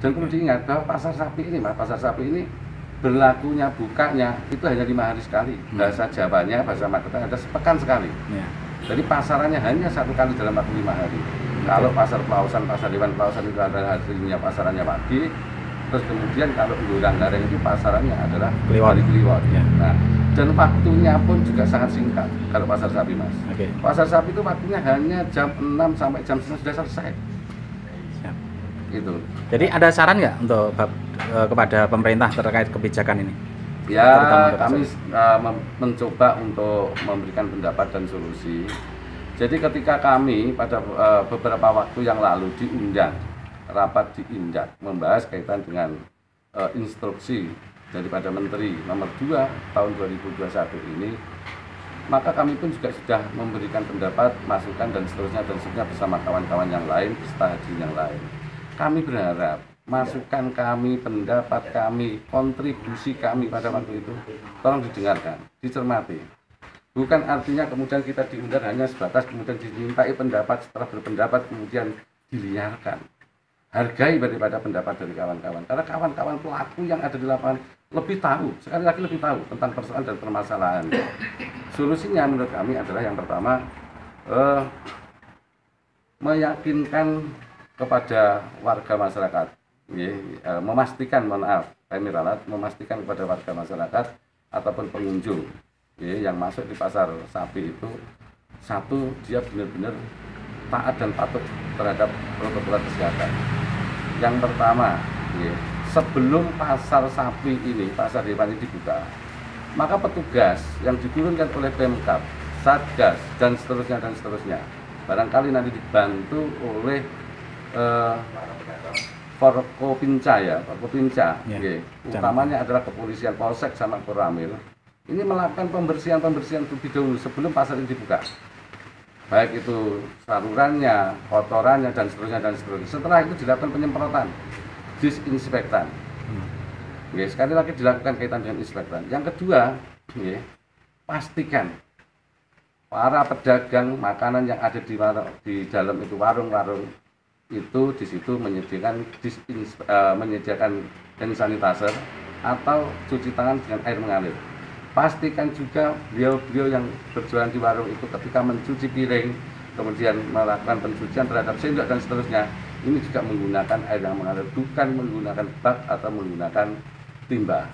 Dan perlu diingat bahwa pasar sapi ini, Mas, pasar sapi ini berlakunya bukanya itu hanya 5 hari sekali. Bahasa Jawanya, bahasa Magetan ada sepekan sekali. Ya. Jadi pasarannya hanya 1 kali dalam waktu 5 hari. Kalau pasar Pelausan, pasar Hewan Pelausan itu adalah hasilnya pasarannya pagi. Terus kemudian kalau Goranggareng itu pasarannya adalah hari Kliwon. Ya. Nah, dan waktunya pun juga sangat singkat kalau pasar sapi, Mas. Pasar sapi itu waktunya hanya jam 6 sampai jam 9 sudah selesai. Siap. Itu. Jadi ada saran nggak untuk kepada pemerintah terkait kebijakan ini? Ya, kami mencoba untuk memberikan pendapat dan solusi. Jadi ketika kami pada beberapa waktu yang lalu diundang rapat di Indak membahas kaitan dengan instruksi daripada Menteri nomor 2 tahun 2021 ini, maka kami pun juga sudah memberikan pendapat, masukan dan seterusnya bersama kawan-kawan yang lain, peserta haji yang lain. Kami berharap masukan kami, pendapat kami, kontribusi kami pada waktu itu tolong didengarkan, dicermati. Bukan artinya kemudian kita diundang hanya sebatas kemudian dimintai pendapat, setelah berpendapat kemudian diliarkan. Hargai daripada pendapat dari kawan-kawan, karena kawan-kawan pelaku yang ada di lapangan lebih tahu, sekali lagi lebih tahu tentang persoalan dan permasalahan. Solusinya menurut kami adalah yang pertama, meyakinkan kepada warga masyarakat, memastikan, memastikan kepada warga masyarakat ataupun pengunjung yang masuk di pasar sapi itu, satu, dia benar-benar taat dan patuh terhadap protokol kesehatan. Yang pertama, sebelum pasar sapi ini, pasar hewan ini dibuka, maka petugas yang diturunkan oleh Pemkab, Satgas dan seterusnya, barangkali nanti dibantu oleh Forkopinca ya, utamanya adalah kepolisian Polsek sama Koramil, ini melakukan pembersihan lebih dahulu sebelum pasar ini dibuka. Baik itu salurannya, kotorannya dan seterusnya. Setelah itu dilakukan penyemprotan, disinfektan. Sekali lagi dilakukan kaitan dengan inspektan. Yang kedua, pastikan para pedagang makanan yang ada di dalam itu warung-warung itu di situ menyediakan hand sanitizer atau cuci tangan dengan air mengalir. Pastikan juga beliau-beliau yang berjualan di warung itu ketika mencuci piring, kemudian melakukan pencucian terhadap sendok dan seterusnya, ini juga menggunakan air yang mengalir, bukan menggunakan bak atau menggunakan timba.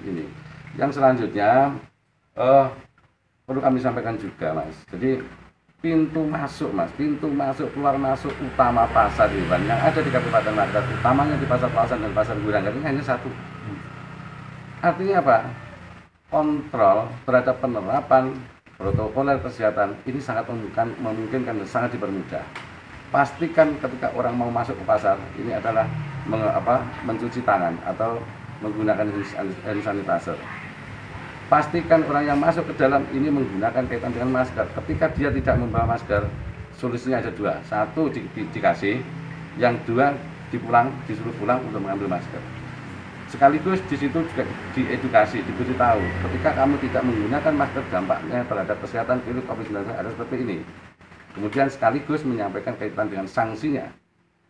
Ini. Yang selanjutnya perlu kami sampaikan juga, Mas. Jadi pintu masuk, Mas, pintu masuk keluar masuk utama pasar hewan yang ada di Kabupaten Magetan, utamanya di Pasar Pelausan dan Pasar Goranggareng ini hanya satu. Artinya apa? Kontrol terhadap penerapan protokol kesehatan ini sangat memungkinkan dan sangat dipermudah. Pastikan ketika orang mau masuk ke pasar ini adalah mencuci tangan atau menggunakan hand sanitizer. Pastikan orang yang masuk ke dalam ini menggunakan kaitan dengan masker. Ketika dia tidak membawa masker, solusinya ada dua. Satu dikasih, yang dua disuruh pulang untuk mengambil masker. Sekaligus di situ juga diedukasi, diberitahu ketika kamu tidak menggunakan masker dampaknya terhadap kesehatan virus COVID-19 ada seperti ini. Kemudian sekaligus menyampaikan kaitan dengan sanksinya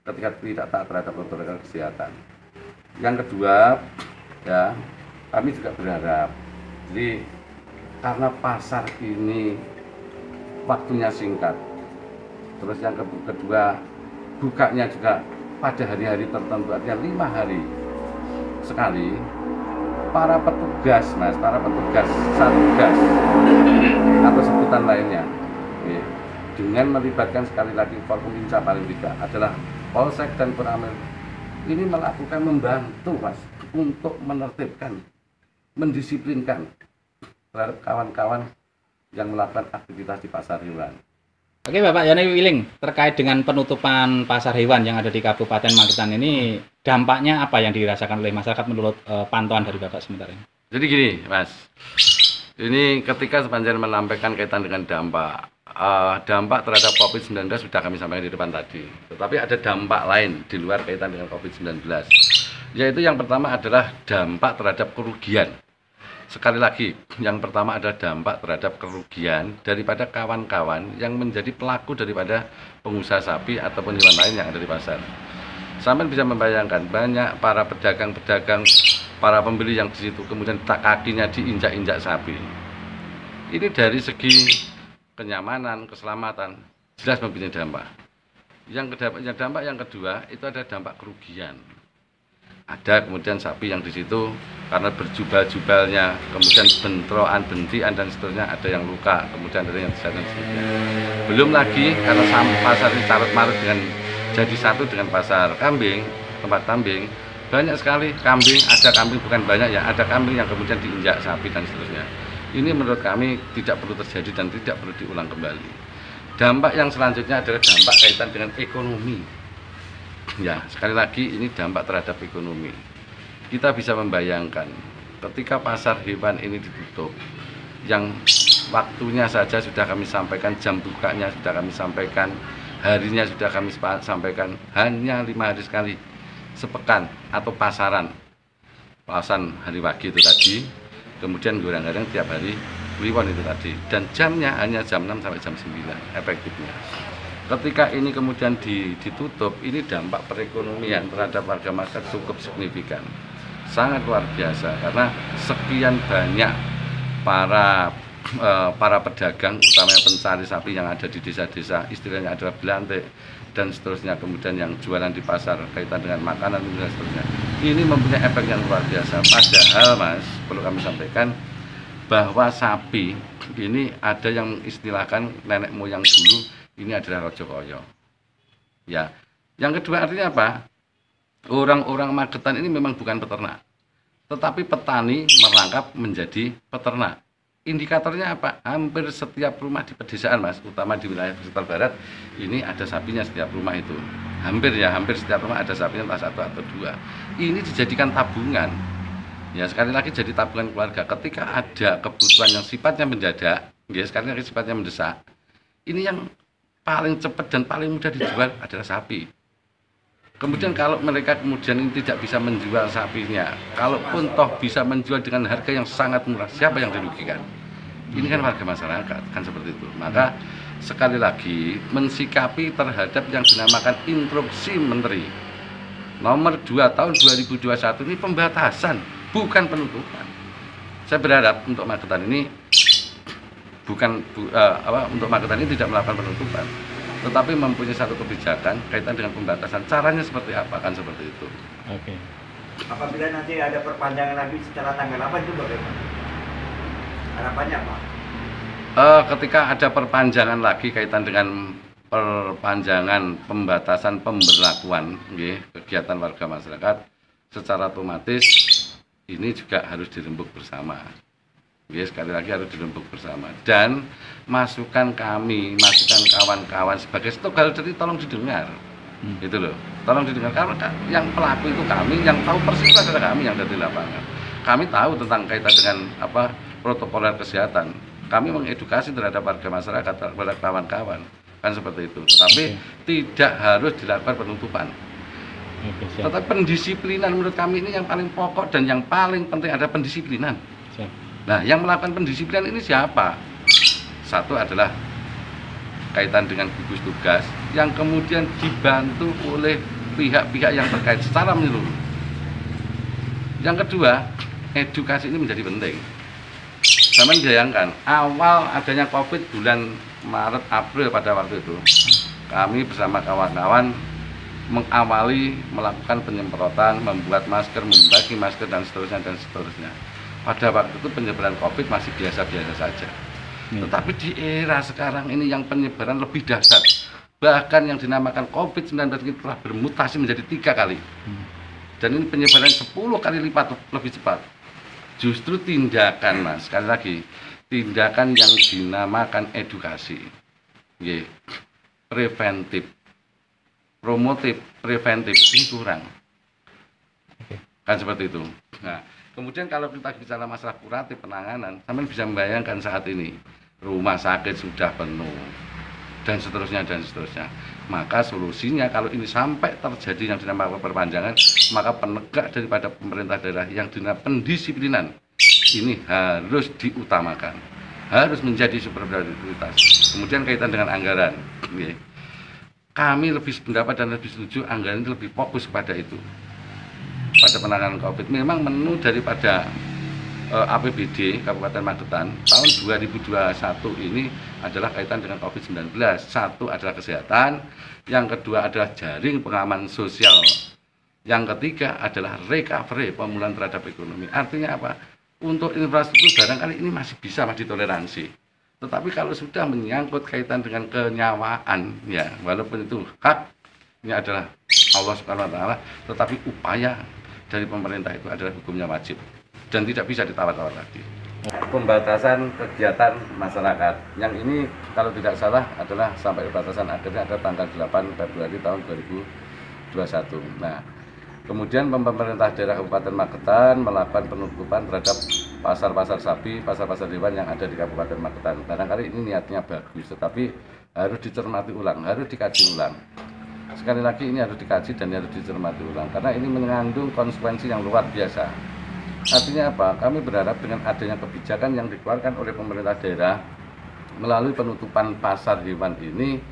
ketika tidak taat terhadap protokol kesehatan. Yang kedua, ya, kami juga berharap, jadi karena pasar ini waktunya singkat, terus yang kedua bukanya juga pada hari-hari tertentu, artinya 5 hari sekali, para petugas, Mas, para petugas Satgas atau sebutan lainnya, dengan melibatkan sekali lagi Forkopimca paling tidak adalah Polsek dan Koramil, ini melakukan membantu, Mas, untuk menertibkan, mendisiplinkan terhadap kawan-kawan yang melakukan aktivitas di pasar hewan. Oke, Bapak Yani Wiling, terkait dengan penutupan pasar hewan yang ada di Kabupaten Magetan ini, dampaknya apa yang dirasakan oleh masyarakat menurut pantauan dari Bapak sementara ini? Jadi gini, Mas, ini ketika sepanjang menampilkan kaitan dengan dampak terhadap COVID-19 sudah kami sampaikan di depan tadi. Tetapi ada dampak lain di luar kaitan dengan COVID-19, yaitu yang pertama adalah dampak terhadap kerugian. Sekali lagi, yang pertama adalah dampak terhadap kerugian daripada kawan-kawan yang menjadi pelaku daripada pengusaha sapi ataupun hewan lain yang ada di pasar. Sampai bisa membayangkan banyak para pedagang-pedagang, para pembeli yang di situ kemudian kakinya diinjak-injak sapi. Ini dari segi kenyamanan, keselamatan jelas mempunyai dampak. Yang dampak yang kedua itu ada dampak kerugian. Ada kemudian sapi yang di situ karena berjubal-jubalnya, kemudian bentrokan, bentian dan seterusnya, ada yang luka, kemudian ada yang dan seterusnya. Belum lagi karena pasar ini carut-marut dengan jadi satu dengan pasar kambing, tempat kambing, banyak sekali kambing, ada kambing bukan banyak ya, ada kambing yang kemudian diinjak sapi dan seterusnya. Ini menurut kami tidak perlu terjadi dan tidak perlu diulang kembali. Dampak yang selanjutnya adalah dampak kaitan dengan ekonomi. Ya, sekali lagi ini dampak terhadap ekonomi. Kita bisa membayangkan ketika pasar hewan ini ditutup, yang waktunya saja sudah kami sampaikan, jam bukanya sudah kami sampaikan, harinya sudah kami sampaikan, hanya 5 hari sekali sepekan atau pasaran hari pagi itu tadi, kemudian kadang-kadang tiap hari kliwon itu tadi, dan jamnya hanya jam 6 sampai jam 9 efektifnya. Ketika ini kemudian ditutup, ini dampak perekonomian terhadap warga masyarakat cukup signifikan, sangat luar biasa, karena sekian banyak para pedagang, utamanya pencari sapi yang ada di desa-desa, istilahnya adalah belantik dan seterusnya, kemudian yang jualan di pasar kaitan dengan makanan dan seterusnya, ini mempunyai efek yang luar biasa. Padahal Mas, perlu kami sampaikan bahwa sapi ini ada yang istilahkan nenek moyang dulu ini adalah rojo koyo. Ya, yang kedua artinya apa? Orang-orang Magetan ini memang bukan peternak, tetapi petani merangkap menjadi peternak. Indikatornya apa? Hampir setiap rumah di pedesaan Mas, utama di wilayah Pesisir Barat, ini ada sapinya setiap rumah itu. Hampir setiap rumah ada sapinya, entah 1 atau 2. Ini dijadikan tabungan. Ya, sekali lagi jadi tabungan keluarga. Ketika ada kebutuhan yang sifatnya mendadak, ya sekali lagi sifatnya mendesak, ini yang paling cepat dan paling mudah dijual adalah sapi. Kemudian kalau mereka kemudian ini tidak bisa menjual sapinya, kalaupun toh bisa menjual dengan harga yang sangat murah, siapa yang dirugikan? Ini kan warga masyarakat, kan seperti itu. Maka sekali lagi mensikapi terhadap yang dinamakan instruksi Menteri nomor 2 tahun 2021 ini pembatasan, bukan penutupan. Saya berharap untuk Magetan ini untuk Magetan ini tidak melakukan penutupan, tetapi mempunyai satu kebijakan kaitan dengan pembatasan. Caranya seperti apa, kan seperti itu. Oke. Apabila nanti ada perpanjangan lagi secara tanggal 8 itu bagaimana? Harapannya apa? Ketika ada perpanjangan lagi kaitan dengan perpanjangan pembatasan pemberlakuan kegiatan warga masyarakat, secara otomatis ini juga harus dirembuk bersama. Sekali lagi harus dirembuk bersama, dan masukan kami, masukan kawan-kawan sebagai stakeholder itu tolong didengar, gitu loh, tolong didengar, karena yang pelaku itu kami, yang tahu persis itu adalah kami yang ada di lapangan. Kami tahu tentang kaitan dengan protokoler kesehatan, kami mengedukasi terhadap warga masyarakat, terhadap kawan-kawan, kan seperti itu. Tetapi tidak harus dilakukan penutupan. Tetapi pendisiplinan menurut kami ini yang paling pokok dan yang paling penting, ada pendisiplinan. Nah, yang melakukan pendisiplinan ini siapa? Satu adalah kaitan dengan gugus tugas yang kemudian dibantu oleh pihak-pihak yang terkait secara menyeluruh. Yang kedua, edukasi ini menjadi penting. Sama bayangkan, awal adanya COVID bulan Maret April pada waktu itu, kami bersama kawan-kawan mengawali melakukan penyemprotan, membuat masker, membagi masker dan seterusnya dan seterusnya. Pada waktu itu penyebaran COVID masih biasa-biasa saja. Tetapi di era sekarang ini yang penyebaran lebih dahsyat. Bahkan yang dinamakan COVID-19 ini telah bermutasi menjadi 3 kali. Dan ini penyebaran 10 kali lipat lebih cepat. Justru tindakan, Mas, sekali lagi, tindakan yang dinamakan edukasi, preventif, promotif, preventif ini kurang. Kan seperti itu. Nah, kemudian kalau kita bicara masalah kuratif penanganan, sampai bisa membayangkan saat ini rumah sakit sudah penuh dan seterusnya dan seterusnya. Maka solusinya kalau ini sampai terjadi yang dinamakan perpanjangan, maka penegak daripada pemerintah daerah yang dinamakan pendisiplinan ini harus diutamakan, harus menjadi super prioritas. Kemudian kaitan dengan anggaran, kami lebih sependapat dan lebih setuju anggaran ini lebih fokus pada itu, pada penanganan COVID. Memang menu daripada APBD Kabupaten Magetan tahun 2021 ini adalah kaitan dengan COVID-19. Satu adalah kesehatan, yang kedua adalah jaring pengaman sosial, yang ketiga adalah recovery, pemulihan terhadap ekonomi. Artinya apa? Untuk infrastruktur barangkali ini masih bisa ditoleransi. Tetapi kalau sudah menyangkut kaitan dengan kenyawaan, ya walaupun itu hak, ini adalah Allah Subhanahu wa taala, tetapi upaya dari pemerintah itu adalah hukumnya wajib dan tidak bisa ditawar-tawar lagi. Pembatasan kegiatan masyarakat yang ini kalau tidak salah adalah sampai batasan akhirnya ada tanggal 8 Februari tahun 2021. Nah, kemudian pemerintah daerah Kabupaten Magetan melakukan penutupan terhadap pasar-pasar sapi, pasar-pasar hewan yang ada di Kabupaten Magetan. Barangkali ini niatnya bagus, tetapi harus dicermati ulang, harus dikaji ulang. Sekali lagi ini harus dikaji dan harus dicermati ulang karena ini mengandung konsekuensi yang luar biasa. Artinya apa? Kami berharap dengan adanya kebijakan yang dikeluarkan oleh pemerintah daerah melalui penutupan pasar hewan ini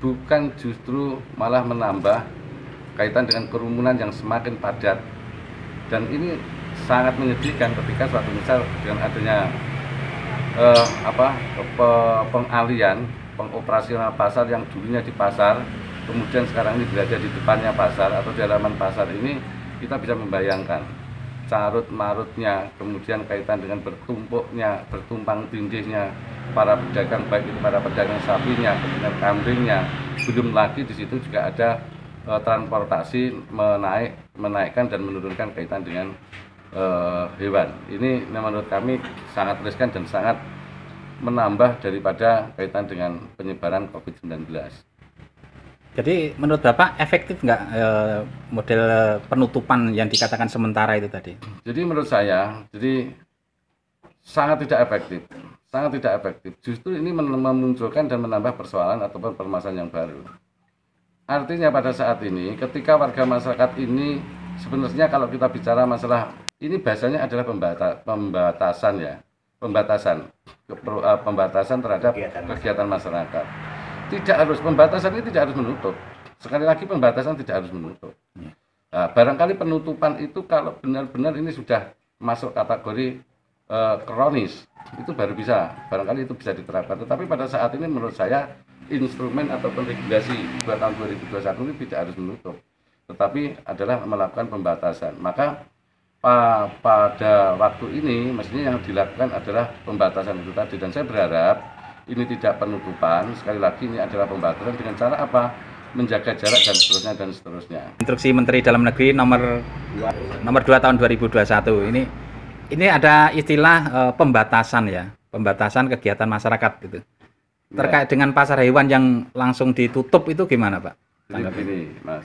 bukan justru malah menambah kaitan dengan kerumunan yang semakin padat, dan ini sangat menyedihkan ketika suatu misal dengan adanya pengalian pengoperasional pasar yang dulunya di pasar kemudian sekarang ini berada di depannya pasar atau di halaman pasar ini, kita bisa membayangkan carut marutnya, kemudian kaitan dengan bertumpang tindihnya para pedagang, baik itu para pedagang sapinya, kemudian kambingnya, belum lagi di situ juga ada transportasi menaikkan dan menurunkan kaitan dengan hewan. Ini menurut kami sangat riskan dan sangat menambah daripada kaitan dengan penyebaran COVID-19. Jadi menurut Bapak efektif nggak model penutupan yang dikatakan sementara itu tadi? Jadi menurut saya, sangat tidak efektif, sangat tidak efektif. Justru ini memunculkan dan menambah persoalan ataupun permasalahan yang baru. Artinya pada saat ini, ketika warga masyarakat ini sebenarnya kalau kita bicara masalah ini bahasanya adalah pembatasan ya, pembatasan terhadap kegiatan masyarakat. Pembatasan ini tidak harus menutup. Sekali lagi pembatasan tidak harus menutup. Nah, barangkali penutupan itu kalau benar-benar ini sudah masuk kategori kronis, itu baru bisa, barangkali itu bisa diterapkan. Tetapi pada saat ini menurut saya instrumen ataupun regulasi buat tahun 2021 ini tidak harus menutup, tetapi adalah melakukan pembatasan. Maka pada waktu ini mestinya yang dilakukan adalah pembatasan itu tadi, dan saya berharap ini tidak penutupan, sekali lagi ini adalah pembatasan dengan cara apa? Menjaga jarak dan seterusnya. Instruksi Menteri Dalam Negeri nomor 2 tahun 2021 ini ada istilah pembatasan ya, pembatasan kegiatan masyarakat gitu. Terkait dengan pasar hewan yang langsung ditutup itu gimana Pak? Jadi begini Mas,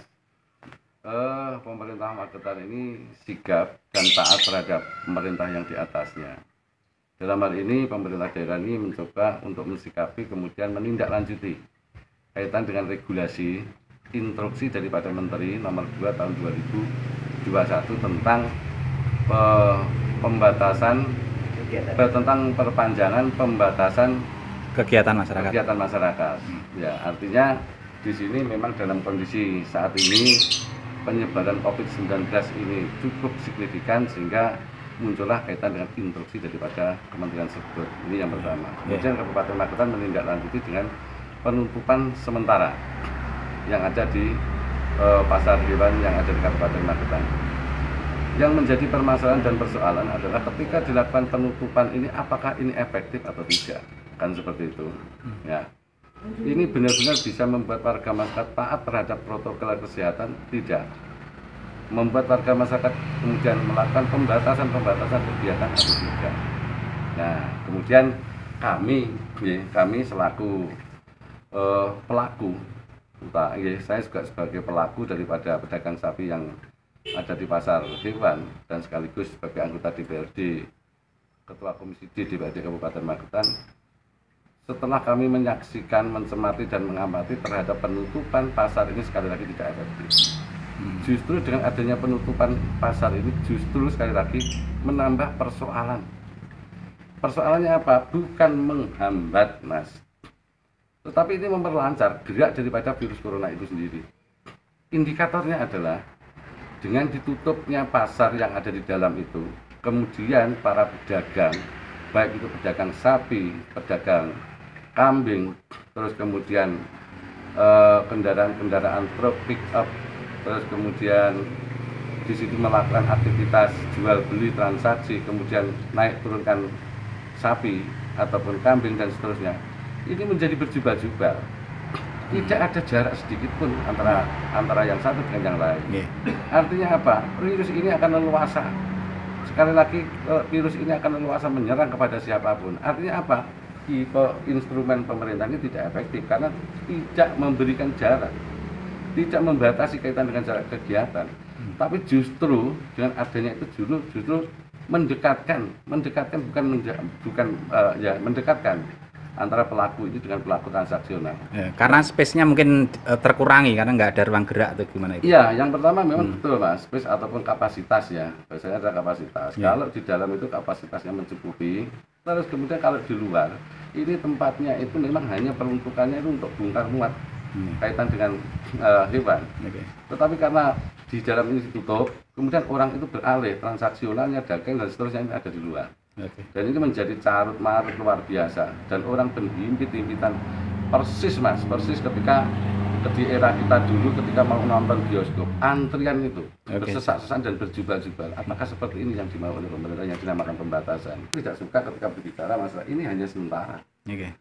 pemerintah Magetan ini sigap dan taat terhadap pemerintah yang di atasnya. Dalam hal ini pemerintah daerah ini mencoba untuk mensikapi kemudian menindaklanjuti kaitan dengan regulasi instruksi daripada Menteri nomor 2 tahun 2021 tentang tentang perpanjangan pembatasan kegiatan masyarakat. Ya, artinya di sini memang dalam kondisi saat ini penyebaran COVID-19 ini cukup signifikan sehingga muncullah kaitan dengan instruksi daripada kementerian tersebut. Ini yang pertama. Kemudian Kabupaten Magetan menindaklanjuti dengan penutupan sementara yang ada di pasar hewan yang ada di Kabupaten Magetan. Yang menjadi permasalahan dan persoalan adalah ketika dilakukan penutupan ini apakah ini efektif atau tidak, kan seperti itu. Ya, ini benar-benar bisa membuat warga masyarakat taat terhadap protokol kesehatan? Tidak. Membuat warga masyarakat kemudian melakukan pembatasan kegiatan atau tidak. Nah, kemudian kami selaku pelaku, saya juga sebagai pelaku daripada pedagang sapi yang ada di pasar hewan dan sekaligus sebagai anggota DPRD, Ketua Komisi D DPRD Kabupaten Magetan, setelah kami menyaksikan, mencermati dan mengamati terhadap penutupan pasar ini sekali lagi tidak efektif. Justru dengan adanya penutupan pasar ini justru sekali lagi menambah persoalan. Persoalannya apa? Bukan menghambat Mas, tetapi ini memperlancar gerak daripada virus corona itu sendiri. Indikatornya adalah dengan ditutupnya pasar yang ada di dalam itu, kemudian para pedagang, baik itu pedagang sapi, pedagang kambing, terus kemudian kendaraan-kendaraan truk pick up, terus kemudian di situ melakukan aktivitas jual beli transaksi, kemudian naik turunkan sapi ataupun kambing dan seterusnya, ini menjadi berjubel-jubel. Tidak ada jarak sedikit pun antara yang satu dengan yang lain. Artinya apa? Virus ini akan leluasa. Sekali lagi, virus ini akan leluasa menyerang kepada siapapun. Artinya apa? Instrumen pemerintah ini tidak efektif karena tidak memberikan jarak, tidak membatasi kaitan dengan jarak kegiatan, tapi justru dengan adanya itu justru mendekatkan mendekatkan antara pelaku ini dengan pelaku transaksional. Ya, karena space-nya mungkin terkurangi karena nggak ada ruang gerak atau gimana itu? Iya, yang pertama memang betul Mas, space ataupun kapasitas ya. Biasanya ada kapasitas. Ya. Kalau di dalam itu kapasitasnya mencukupi, terus kemudian kalau di luar, ini tempatnya itu memang hanya peruntukannya itu untuk bongkar muat kaitan dengan hewan. Okay. Tetapi karena di dalam ini ditutup, kemudian orang itu beralih transaksionalnya, dagang dan seterusnya ini ada di luar. Okay. Dan ini menjadi carut marut luar biasa, dan orang berhimpit-himpitan persis Mas, persis ketika di era kita dulu ketika mau nonton bioskop, antrian itu bersesak-sesak dan berjubel-jubel. Apakah seperti ini yang dimau oleh pemerintah yang dinamakan pembatasan? Tidak suka ketika berbicara masalah ini hanya sementara. Okay.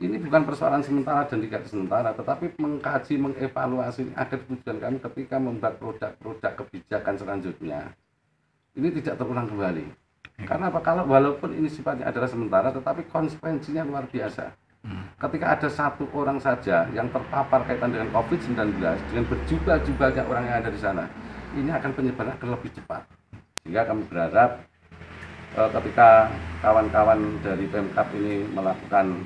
Ini bukan persoalan sementara dan tidak sementara, tetapi mengkaji, mengevaluasi agar tujuan kami ketika membuat produk-produk kebijakan selanjutnya ini tidak terulang kembali. Karena apa? Kalau walaupun ini sifatnya adalah sementara, tetapi konsekuensinya luar biasa. Ketika ada satu orang saja yang terpapar kaitan dengan COVID-19 dengan berjubel-jubelnya orang yang ada di sana, ini akan penyebaran akan lebih cepat. Sehingga kami berharap ketika kawan-kawan dari Pemkab ini melakukan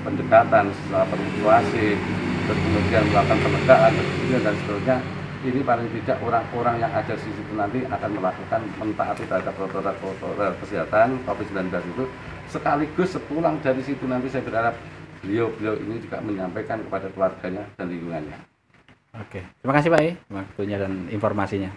pendekatan secara persuasif, kemudian melakukan penegakan dan seterusnya, ini paling tidak orang-orang yang ada di situ nanti akan melakukan mentaati terhadap protokol kesehatan COVID-19 itu. Sekaligus sepulang dari situ nanti saya berharap beliau ini juga menyampaikan kepada keluarganya dan lingkungannya. Oke, terima kasih Pak waktunya dan informasinya.